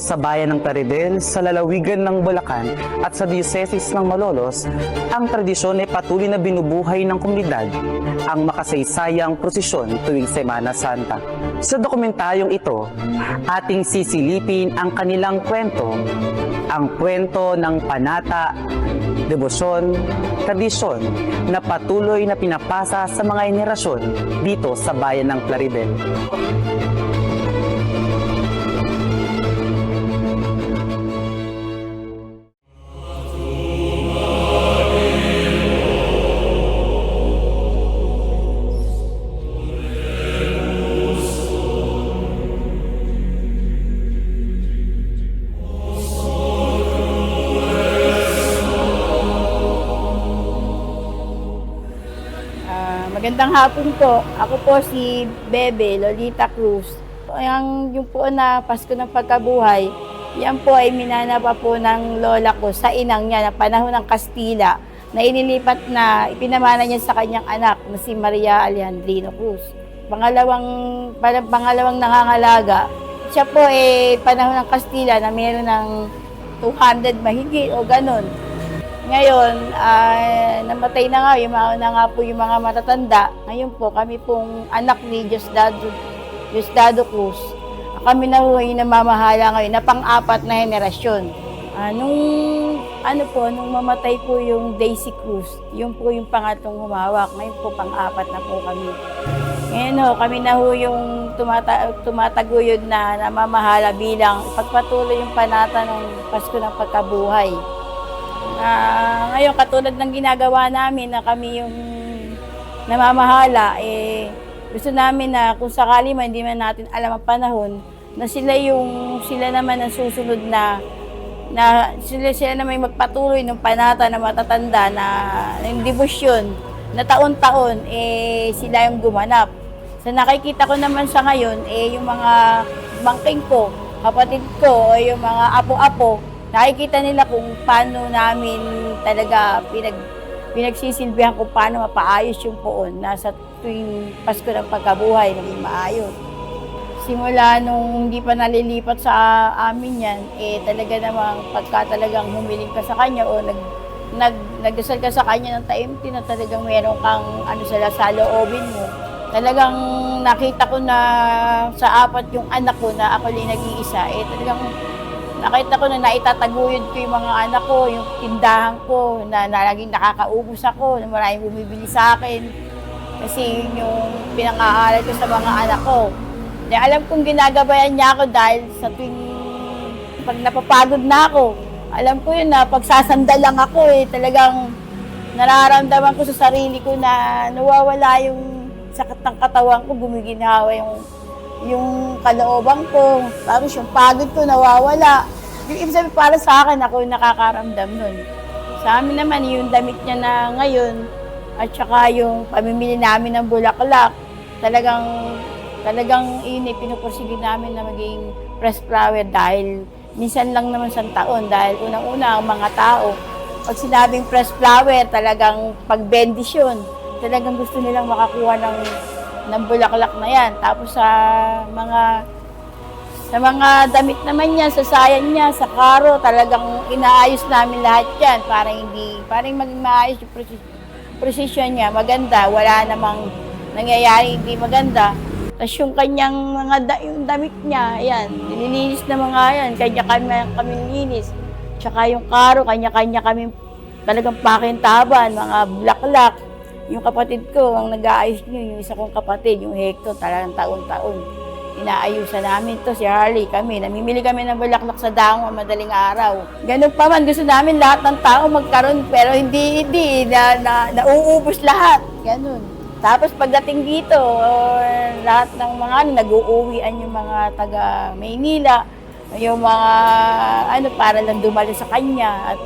sa bayan ng Plaridel, sa lalawigan ng Bulacan at sa Diocese ng Malolos, ang tradisyon ay patuloy na binubuhay ng komunidad ang makasaysayang prosesyon tuwing Semana Santa. Sa dokumentaryong ito, ating sisilipin ang kanilang kwento, ang kwento ng panata, debosyon, tradisyon na patuloy na pinapasa sa mga henerasyon dito sa bayan ng Plaridel. Magandang hapon po. Ako po si Bebe Lolita Cruz. Yung po na Pasko ng Pagkabuhay, yan po ay minana pa po ng lola ko sa inang niya na panahon ng Kastila na inilipat na ipinamana niya sa kanyang anak na si Maria Alejandrino Cruz. Pangalawang nangangalaga, siya po ay panahon ng Kastila na meron ng 200 mahigit o ganon. Ngayon, namatay na nga po yung mga matatanda. Ngayon po, kami pong anak ni Diosdado Cruz. Kami na po yung namamahala ngayon na pang-apat na henerasyon. Nung mamatay po yung Daisy Cruz, yun po yung pangatong humawak. Ngayon po, pang-apat na po kami. Ngayon kami na po yung tumataguyod na namamahala bilang pagpatuloy yung panata ng Pasko ng Pagkabuhay. Ngayon, katulad ng ginagawa namin na kami yung namamahala, gusto namin na kung sakali man hindi man natin alam ang panahon, na sila naman ang susunod na sila naman yung magpatuloy ng panata na matatanda na yung debosyon na taon-taon sila yung gumanap. So nakikita ko naman sa ngayon yung mga bangking ko, kapatid ko o yung mga apo-apo, nakikita nila kung paano namin talaga pinagsisilbihan kung paano mapaayos yung poon na sa tuwing Pasko ng Pagkabuhay naging maayos. Simula nung hindi pa nalilipat sa amin yan, talaga namang pagka talagang humiling ka sa kanya o nagdasal ka sa kanya ng taimtim na talagang meron kang sa loobin mo. Talagang nakita ko na sa apat yung anak ko na ako lang nag-iisa, talagang nakita ko na naitataguyod ko yung mga anak ko, yung tindahan ko, na laging nakakaubos ako, na maraming bumibili sa akin. Kasi yung pinang-aaral ko sa mga anak ko. Dahil alam kong ginagabayan niya ako dahil sa tuwing pag napapagod na ako, alam ko yun na pagsasandal lang ako talagang nararamdaman ko sa sarili ko na nawawala yung sakit ng katawan ko, gumiginhawa yung kalooban ko, tapos yung pagod ko nawawala. Yung ibig sabihin para sa akin, ako yung nakakaramdam nun. Sa amin naman, yung damit niya na ngayon, at saka yung pamimili namin ng bulaklak, talagang pinupursige namin na maging press flower dahil minsan lang naman sa taon. Dahil unang-una, ang mga tao, pag sinabing press flower, talagang pagbendisyon, talagang gusto nilang makakuha ng bulaklak na yan. Tapos sa mga damit naman niya, sa sayan niya, sa karo, talagang inaayos namin lahat yan para maging maayos yung prosesyon niya, maganda, wala namang nangyayari hindi maganda. Tapos yung kanyang yung damit niya, ayan, nililinis na mga yan, kanya-kami nilinis. Tsaka yung karo, kanya-kanya kami talagang pakintaban, mga bulaklak. Yung kapatid ko, ang nag-aayos niyo, yung isa kong kapatid, yung Hector, talagang taon-taon. Inaayusan namin to, si Harley, kami. Namimili kami ng bulaklak sa daong madaling araw. Ganun pa man, gusto namin lahat ng tao magkaroon, pero hindi, nauubos lahat. Ganun. Tapos pagdating dito, lahat ng mga nag-uuwian yung mga taga Maynila, yung mga para lang dumali sa kanya at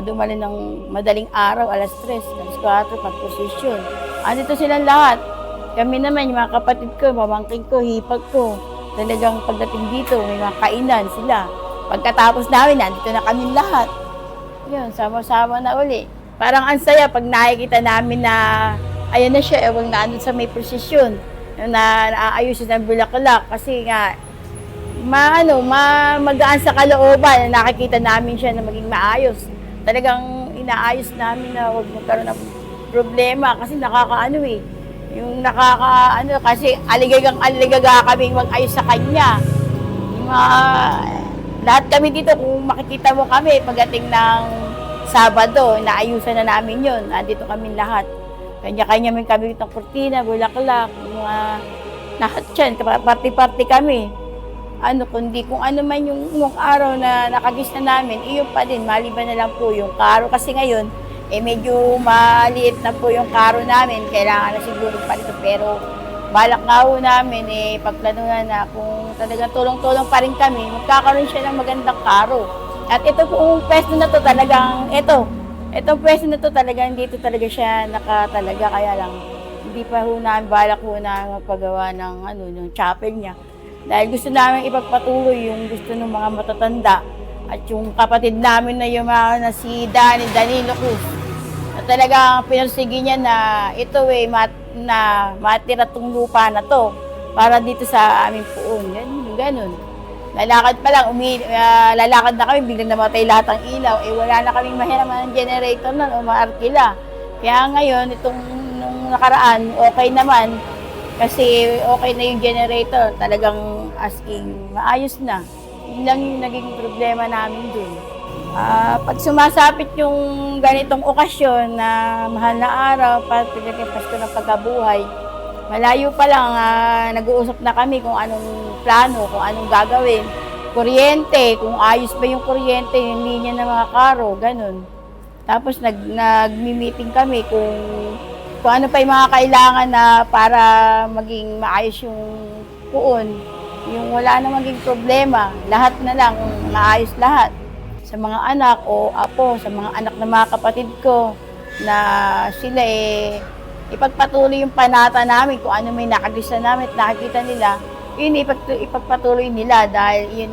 dumali ng madaling araw, alas 3, alas 4, pag-posisyon. Andito silang lahat. Kami naman, yung mga kapatid ko, mamangking ko, hipag ko, talagang pagdating dito, may mga kainan sila. Pagkatapos namin, nandito na kami lahat. Yun, sama-sama na uli. Parang ang saya pag nakikita namin na ayan na siya, ewan na andun sa may prosesyon na naayusin ng bulaklak kasi nga magaan sa kalooban na nakikita namin siya na maging maayos. Talagang inaayos namin na huwag magkaroon ng problema kasi kasi aligaga kaming mag-ayos sa kanya. Yung lahat kami dito, kung makikita mo kami, pagdating ng Sabado, naayusan na namin yun. Andito kami lahat. Kanya-kanya may kami itong kurtina, bulaklak, lahat yan, party-party kami. Kundi kung ano man yung araw na nakagis na namin, iyon pa din, maliban na lang po yung karo. Kasi ngayon, medyo maliit na po yung karo namin, kailangan na siguro pa ito. Pero balak nga po namin, pagplanuhan na kung talagang tulong-tulong pa rin kami, magkakaroon siya ng magandang karo. At ito pong pwesto na to talagang, itong pwesto na to talagang, dito talaga siya nakatalaga, kaya lang, hindi pa ho namin, balak ho na magpagawa ng chapel niya. Dahil gusto namin ipagpatuloy yung gusto ng mga matatanda at yung kapatid namin na na si Danilo Cruz. Na talagang pinursige niya na ito na matira tong lupa na to para dito sa aming puon. Ganun. Lalakad pa lang, lalakad na kami, biglang namatay lahat ng ilaw. Wala na kaming mahiraman ng generator nun o maarkila. Kaya ngayon, nung nakaraan, okay naman. Kasi okay na yung generator, talagang as in, maayos na. Yun lang yung naging problema namin dun. Pag sumasapit yung ganitong okasyon na mahal na araw, Pasko ng pagkabuhay, malayo pa lang, nag-uusap na kami kung anong plano, kung anong gagawin. Kuryente, kung ayos ba yung kuryente, yung linya ng mga karo, ganun. Tapos nag-meeting kami kung ano pa yung mga kailangan na para maging maayos yung puon. Yung wala na maging problema, lahat na lang, maayos lahat. Sa mga anak o apo, sa mga anak ng mga kapatid ko, na sila ipagpatuloy yung panata namin kung ano may nakagisa namin at nakikita nila, yun ipagpatuloy nila dahil yun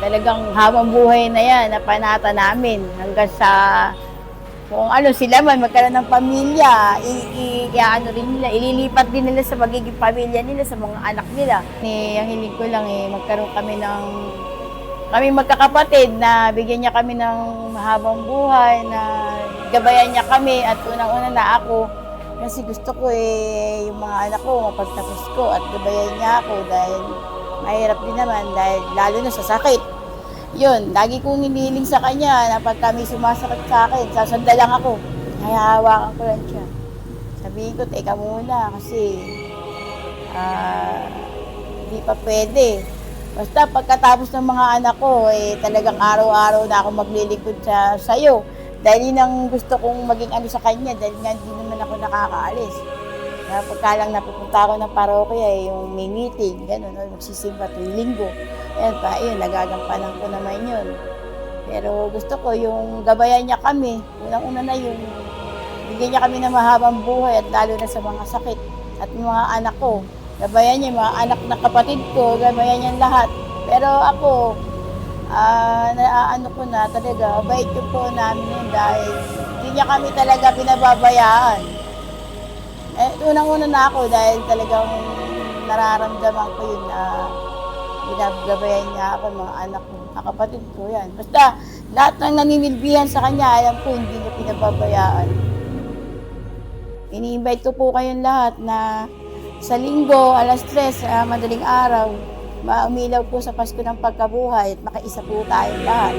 talagang habang buhay na yan na panata namin hanggang sa kung sila man magkaroon ng pamilya, ililipat din nila sa magiging pamilya nila, sa mga anak nila. Ang hiling ko lang magkaroon kami magkakapatid na bigyan niya kami ng mahabang buhay, na gabayan niya kami at unang-una na ako. Kasi gusto ko yung mga anak ko mapagtapos ko at gabayan niya ako dahil mahirap din naman dahil lalo na sa sakit. Yun, lagi kong hinihiling sa kanya na pag kami sumasakit sa akin, sasanda lang ako. Kaya hawakan ko lang siya. Sabihin ko, teka muna kasi hindi pa pwede. Basta pagkatapos ng mga anak ko, talagang araw-araw na ako maglilingkod sa'yo. Dahil yun ang gusto kong maging sa kanya, dahil nga hindi naman ako nakakaalis. Pagka lang napupunta ako ng parokya, yung may meeting, gano'n, magsisimba tuwing linggo. Ayun, nagagampanan ko naman yun. Pero gusto ko yung gabayan niya kami. Unang-una na yung bigyan niya kami ng mahabang buhay at lalo na sa mga sakit. At yung mga anak ko, gabayan niya, mga anak na kapatid ko, gabayan niya lahat. Pero ako, ko na talaga, bait yung po namin yun dahil hindi niya kami talaga pinababayaan. Unang-una na ako dahil talagang nararamdaman ko yun na ginagabayan niya ako, mga anak ko, mga kapatid ko, yan. Basta lahat ng naninilbihan sa kanya, alam ko hindi niya pinababayaan. Ini-invite ko po kayong lahat na sa linggo, alas 3, madaling araw, maumilaw po sa Pasko ng Pagkabuhay at makaisa po tayong lahat.